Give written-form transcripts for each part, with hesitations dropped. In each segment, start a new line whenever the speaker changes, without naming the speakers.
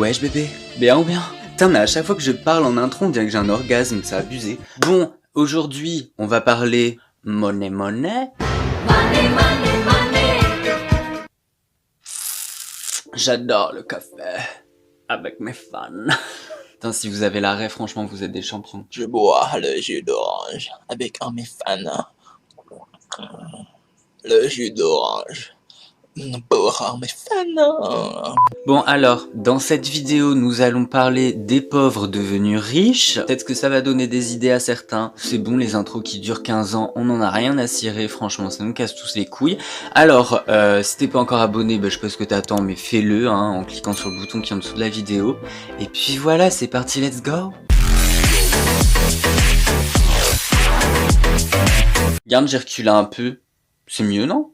Wesh bébé, bien ou bien? Putain mais à chaque fois que je parle en intro on dirait que j'ai un orgasme, c'est abusé. Bon, aujourd'hui on va parler monnaie. Money. J'adore le café avec mes fans. Putain si vous avez l'arrêt, franchement vous êtes des champions.
Je bois le jus d'orange avec un de mes fans. Le jus d'orange pour un de mes fans.
Bon alors, dans cette vidéo, nous allons parler des pauvres devenus riches. Peut-être que ça va donner des idées à certains. C'est bon, les intros qui durent 15 ans, on n'en a rien à cirer, franchement, ça nous casse tous les couilles. Alors, si t'es pas encore abonné, bah, je sais pas ce que t'attends, mais fais-le hein, en cliquant sur le bouton qui est en dessous de la vidéo. Et puis voilà, c'est parti, let's go. Regarde, j'ai reculé un peu. C'est mieux, non ?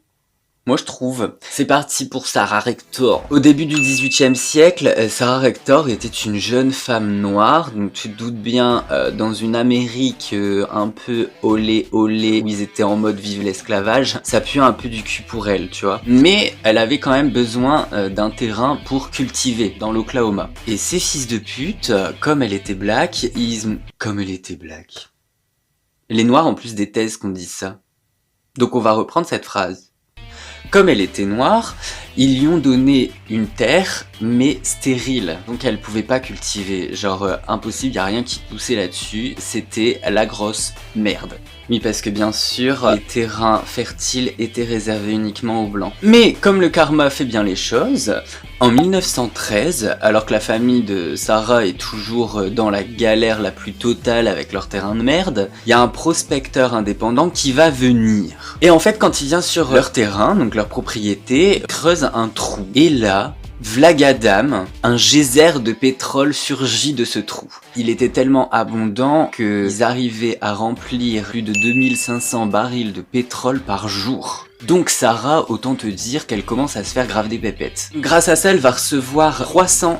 Moi je trouve. C'est parti pour Sarah Rector. Au début du 18e siècle, Sarah Rector était une jeune femme noire, donc tu te doutes bien, dans une Amérique un peu olé, où ils étaient en mode vive l'esclavage, ça pue un peu du cul pour elle, tu vois. Mais elle avait quand même besoin d'un terrain pour cultiver dans l'Oklahoma. Et ces fils de pute, comme elle était black, Les noirs en plus détestent qu'on dise ça. Donc on va reprendre cette phrase. Comme elle était noire, ils lui ont donné une terre, mais stérile. Donc elle pouvait pas cultiver, genre impossible, y a rien qui poussait là-dessus, c'était la grosse merde. Oui, parce que bien sûr, les terrains fertiles étaient réservés uniquement aux blancs. Mais comme le karma fait bien les choses, en 1913, alors que la famille de Sarah est toujours dans la galère la plus totale avec leur terrain de merde, il y a un prospecteur indépendant qui va venir. Et en fait, quand il vient sur leur terrain, donc leur propriété, creuse un trou. Et là, Vlagadam, un geyser de pétrole surgit de ce trou. Il était tellement abondant qu'ils arrivaient à remplir plus de 2500 barils de pétrole par jour. Donc Sarah, autant te dire qu'elle commence à se faire grave des pépettes. Grâce à ça, elle va recevoir $300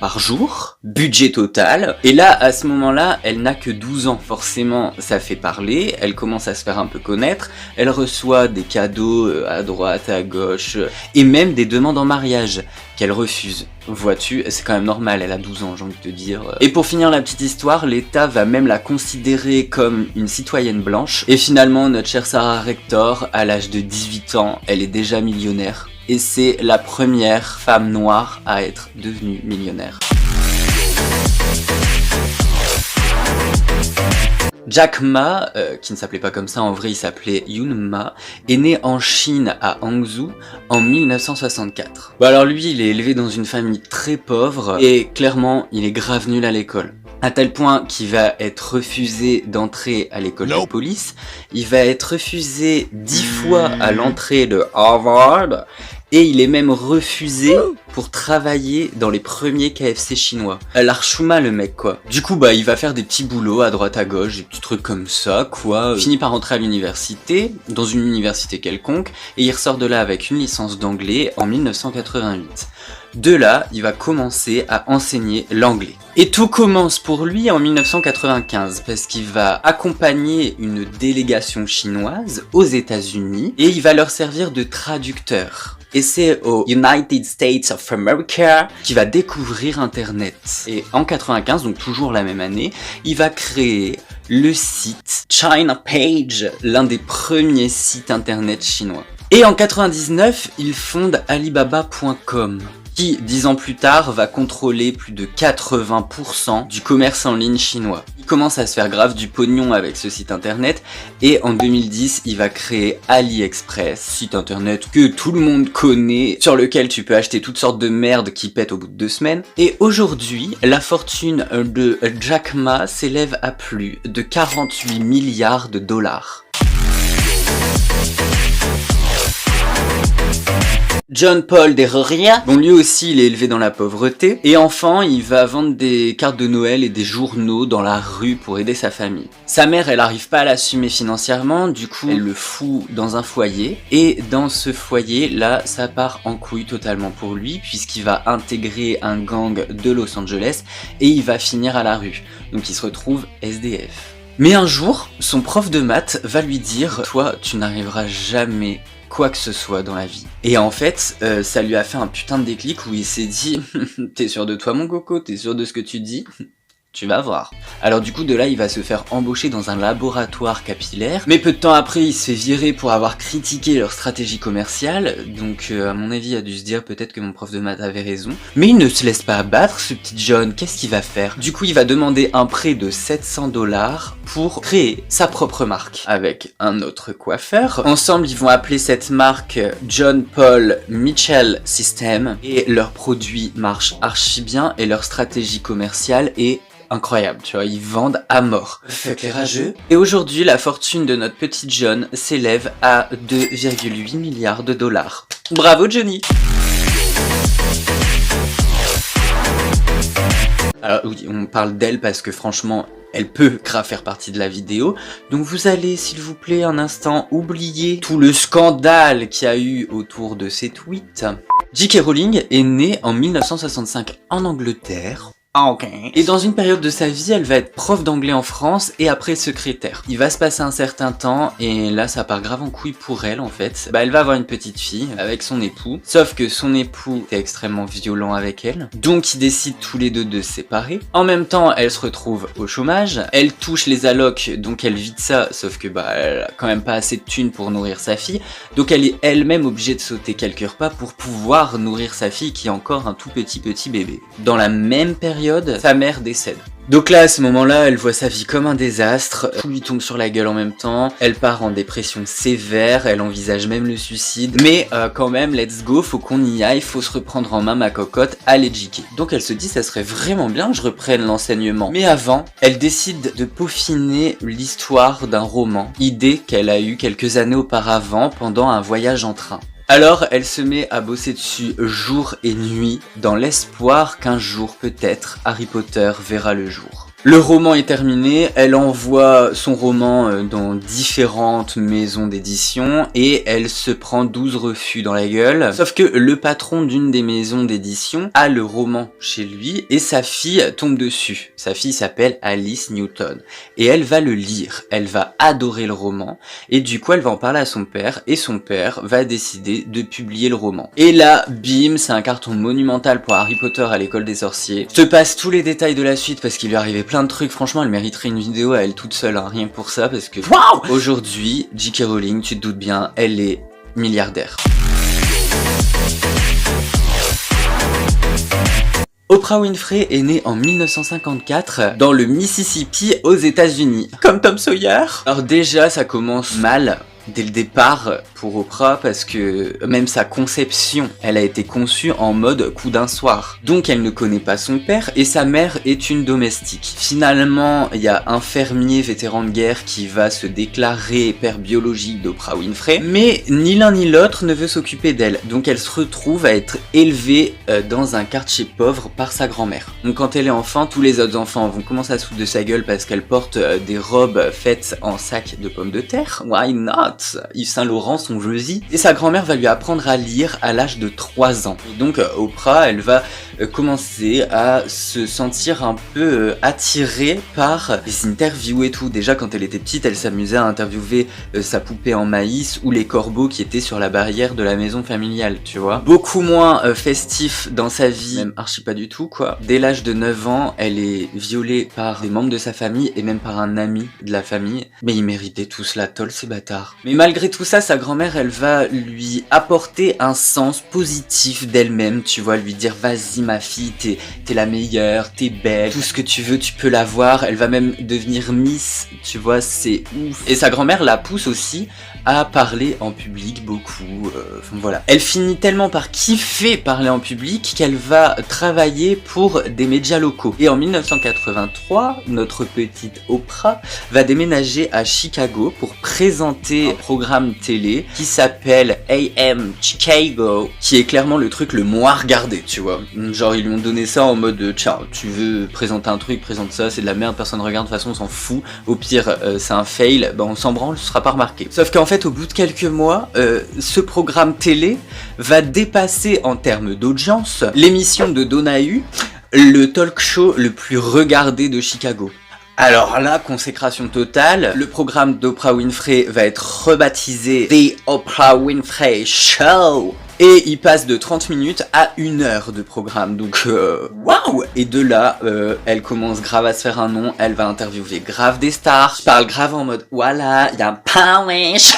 par jour, budget total, et là, à ce moment-là, elle n'a que 12 ans, forcément, ça fait parler, elle commence à se faire un peu connaître, elle reçoit des cadeaux à droite, à gauche, et même des demandes en mariage, qu'elle refuse. Vois-tu, c'est quand même normal, elle a 12 ans, j'ai envie de te dire. Et pour finir la petite histoire, l'État va même la considérer comme une citoyenne blanche, et finalement, notre chère Sarah Rector, à l'âge de 18 ans, elle est déjà millionnaire. Et c'est la première femme noire à être devenue millionnaire. Jack Ma, qui ne s'appelait pas comme ça en vrai, il s'appelait Yun Ma, est né en Chine à Hangzhou en 1964. Bon alors lui, il est élevé dans une famille très pauvre et clairement, il est grave nul à l'école. À tel point qu'il va être refusé d'entrer à l'école de police, il va être refusé 10 fois à l'entrée de Harvard, et il est même refusé pour travailler dans les premiers KFC chinois. L'archuma le mec quoi. Du coup bah il va faire des petits boulots à droite à gauche, des petits trucs comme ça quoi. Finit par rentrer à l'université, dans une université quelconque, et il ressort de là avec une licence d'anglais en 1988. De là, il va commencer à enseigner l'anglais. Et tout commence pour lui en 1995 parce qu'il va accompagner une délégation chinoise aux États-Unis et il va leur servir de traducteur. Et c'est aux United States of America qu'il va découvrir Internet. Et en 95, donc toujours la même année, il va créer le site China Page, l'un des premiers sites internet chinois. Et en 99, il fonde Alibaba.com. Qui, 10 ans plus tard, va contrôler plus de 80% du commerce en ligne chinois. Il commence à se faire grave du pognon avec ce site internet, et en 2010, il va créer AliExpress, site internet que tout le monde connaît, sur lequel tu peux acheter toutes sortes de merde qui pètent au bout de 2 semaines. Et aujourd'hui, la fortune de Jack Ma s'élève à plus de 48 milliards de dollars. John Paul Deroria, bon lui aussi il est élevé dans la pauvreté, et enfant il va vendre des cartes de Noël et des journaux dans la rue pour aider sa famille. Sa mère elle arrive pas à l'assumer financièrement, du coup elle le fout dans un foyer, et dans ce foyer là ça part en couille totalement pour lui, puisqu'il va intégrer un gang de Los Angeles, et il va finir à la rue, donc il se retrouve SDF. Mais un jour, son prof de maths va lui dire « Toi, tu n'arriveras jamais quoi que ce soit dans la vie. Et en fait, ça lui a fait un putain de déclic où il s'est dit « T'es sûr de toi mon coco? T'es sûr de ce que tu dis ?» Tu vas voir. Alors du coup de là il va se faire embaucher dans un laboratoire capillaire, mais peu de temps après il se fait virer pour avoir critiqué leur stratégie commerciale, donc à mon avis il a dû se dire peut-être que mon prof de maths avait raison. Mais il ne se laisse pas abattre ce petit John, qu'est-ce qu'il va faire? Du coup il va demander un prêt de 700 $ pour créer sa propre marque avec un autre coiffeur. Ensemble ils vont appeler cette marque John Paul Mitchell System et leurs produits marchent archi bien et leur stratégie commerciale est incroyable, tu vois, ils vendent à mort. Fuck les rageux. Et aujourd'hui, la fortune de notre petit John s'élève à 2,8 milliards de $. Bravo Johnny! Alors oui, on parle d'elle parce que franchement, elle peut grave faire partie de la vidéo. Donc vous allez, s'il vous plaît, un instant oublier tout le scandale qu'il y a eu autour de ces tweets. J.K. Rowling est née en 1965 en Angleterre. Ah ok. Et dans une période de sa vie, elle va être prof d'anglais en France et après secrétaire. Il va se passer un certain temps et là ça part grave en couille pour elle en fait. Bah elle va avoir une petite fille avec son époux. Sauf que son époux est extrêmement violent avec elle. Donc ils décident tous les deux de se séparer. En même temps, elle se retrouve au chômage. Elle touche les allocs donc elle vit de ça. Sauf que bah elle a quand même pas assez de thunes pour nourrir sa fille. Donc elle est elle-même obligée de sauter quelques repas pour pouvoir nourrir sa fille qui est encore un tout petit bébé. Dans la même période, sa mère décède. Donc là, à ce moment-là, elle voit sa vie comme un désastre, tout lui tombe sur la gueule en même temps, elle part en dépression sévère, elle envisage même le suicide, mais quand même, let's go, faut qu'on y aille, faut se reprendre en main ma cocotte, allez JK. Donc elle se dit, ça serait vraiment bien que je reprenne l'enseignement. Mais avant, elle décide de peaufiner l'histoire d'un roman, idée qu'elle a eue quelques années auparavant pendant un voyage en train. Alors elle se met à bosser dessus jour et nuit dans l'espoir qu'un jour peut-être Harry Potter verra le jour. Le roman est terminé, elle envoie son roman dans différentes maisons d'édition et elle se prend 12 refus dans la gueule. Sauf que le patron d'une des maisons d'édition a le roman chez lui et sa fille tombe dessus. Sa fille s'appelle Alice Newton et elle va le lire, elle va adorer le roman et du coup elle va en parler à son père et son père va décider de publier le roman. Et là, bim, c'est un carton monumental pour Harry Potter à l'école des sorciers. Je te passe tous les détails de la suite parce qu'il lui arrivait plein de trucs, franchement elle mériterait une vidéo à elle toute seule, hein, rien que pour ça parce que wow, aujourd'hui, J.K. Rowling, tu te doutes bien, elle est milliardaire. Oprah Winfrey est née en 1954 dans le Mississippi aux États-Unis. Comme Tom Sawyer. Alors déjà ça commence mal dès le départ pour Oprah parce que même sa conception, elle a été conçue en mode coup d'un soir. Donc elle ne connaît pas son père et sa mère est une domestique. Finalement, il y a un fermier vétéran de guerre qui va se déclarer père biologique d'Oprah Winfrey, mais ni l'un ni l'autre ne veut s'occuper d'elle. Donc elle se retrouve à être élevée dans un quartier pauvre par sa grand-mère. Donc quand elle est enfant, tous les autres enfants vont commencer à se foutre de sa gueule parce qu'elle porte des robes faites en sac de pommes de terre. Why not? Yves Saint Laurent, son jersey. Et sa grand-mère va lui apprendre à lire à l'âge de 3 ans. Et donc Oprah, elle va commencer à se sentir un peu attirée par les interviews et tout. Déjà quand elle était petite, elle s'amusait à interviewer sa poupée en maïs ou les corbeaux qui étaient sur la barrière de la maison familiale, tu vois. Beaucoup moins festif dans sa vie, même archi pas du tout quoi. Dès l'âge de 9 ans, elle est violée par des membres de sa famille et même par un ami de la famille. Mais ils méritaient tous la tôle ces bâtards. Mais malgré tout ça, sa grand-mère, elle va lui apporter un sens positif d'elle-même, tu vois, lui dire vas-y ma fille, t'es la meilleure, t'es belle, tout ce que tu veux, tu peux l'avoir. Elle va même devenir Miss, tu vois, c'est ouf. Et sa grand-mère la pousse aussi à parler en public beaucoup, enfin voilà. Elle finit tellement par kiffer parler en public qu'elle va travailler pour des médias locaux. Et en 1983, notre petite Oprah va déménager à Chicago pour présenter un programme télé qui s'appelle AM Chicago, qui est clairement le truc le moins regardé, tu vois. Genre ils lui ont donné ça en mode tiens, tu veux présenter un truc, présente ça, c'est de la merde, personne regarde, de toute façon on s'en fout. Au pire, c'est un fail, bah on s'en branle, ce sera pas remarqué. Sauf qu'en fait, au bout de quelques mois, ce programme télé va dépasser en termes d'audience l'émission de Donahue, le talk show le plus regardé de Chicago. Alors là, consécration totale, le programme d'Oprah Winfrey va être rebaptisé The Oprah Winfrey Show. Et il passe de 30 minutes à 1 heure de programme, donc waouh. Et de là, elle commence grave à se faire un nom, elle va interviewer grave des stars, je parle grave en mode voilà, y'a pas wesh.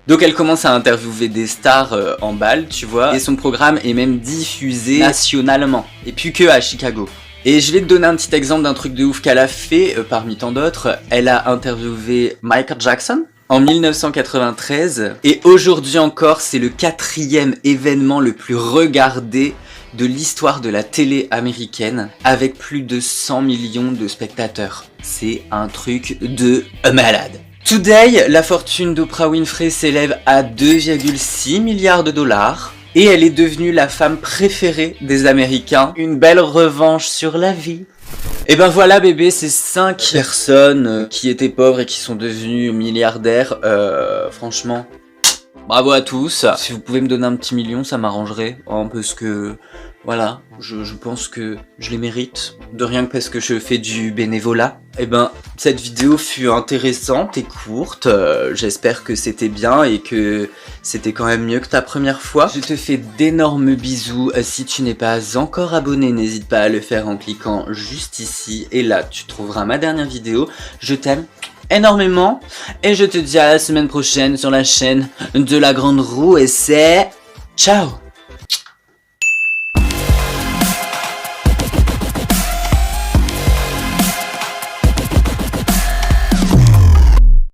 Donc elle commence à interviewer des stars en balle, tu vois, et son programme est même diffusé nationalement, et plus que à Chicago. Et je vais te donner un petit exemple d'un truc de ouf qu'elle a fait, parmi tant d'autres. Elle a interviewé Michael Jackson en 1993, et aujourd'hui encore, c'est le 4e événement le plus regardé de l'histoire de la télé américaine, avec plus de 100 millions de spectateurs. C'est un truc de malade. Today, la fortune d'Oprah Winfrey s'élève à 2,6 milliards de dollars. Et elle est devenue la femme préférée des Américains. Une belle revanche sur la vie. Et ben voilà bébé, ces 5 personnes qui étaient pauvres et qui sont devenues milliardaires. Franchement, bravo à tous. Si vous pouvez me donner un petit million, ça m'arrangerait. Parce que, voilà, je pense que je les mérite. De rien que parce que je fais du bénévolat. Et ben, cette vidéo fut intéressante et courte. J'espère que c'était bien et que c'était quand même mieux que ta première fois. Je te fais d'énormes bisous. Si tu n'es pas encore abonné, n'hésite pas à le faire en cliquant juste ici. Et là, tu trouveras ma dernière vidéo. Je t'aime énormément. Et je te dis à la semaine prochaine sur la chaîne de La Grande Roue. Et c'est ciao!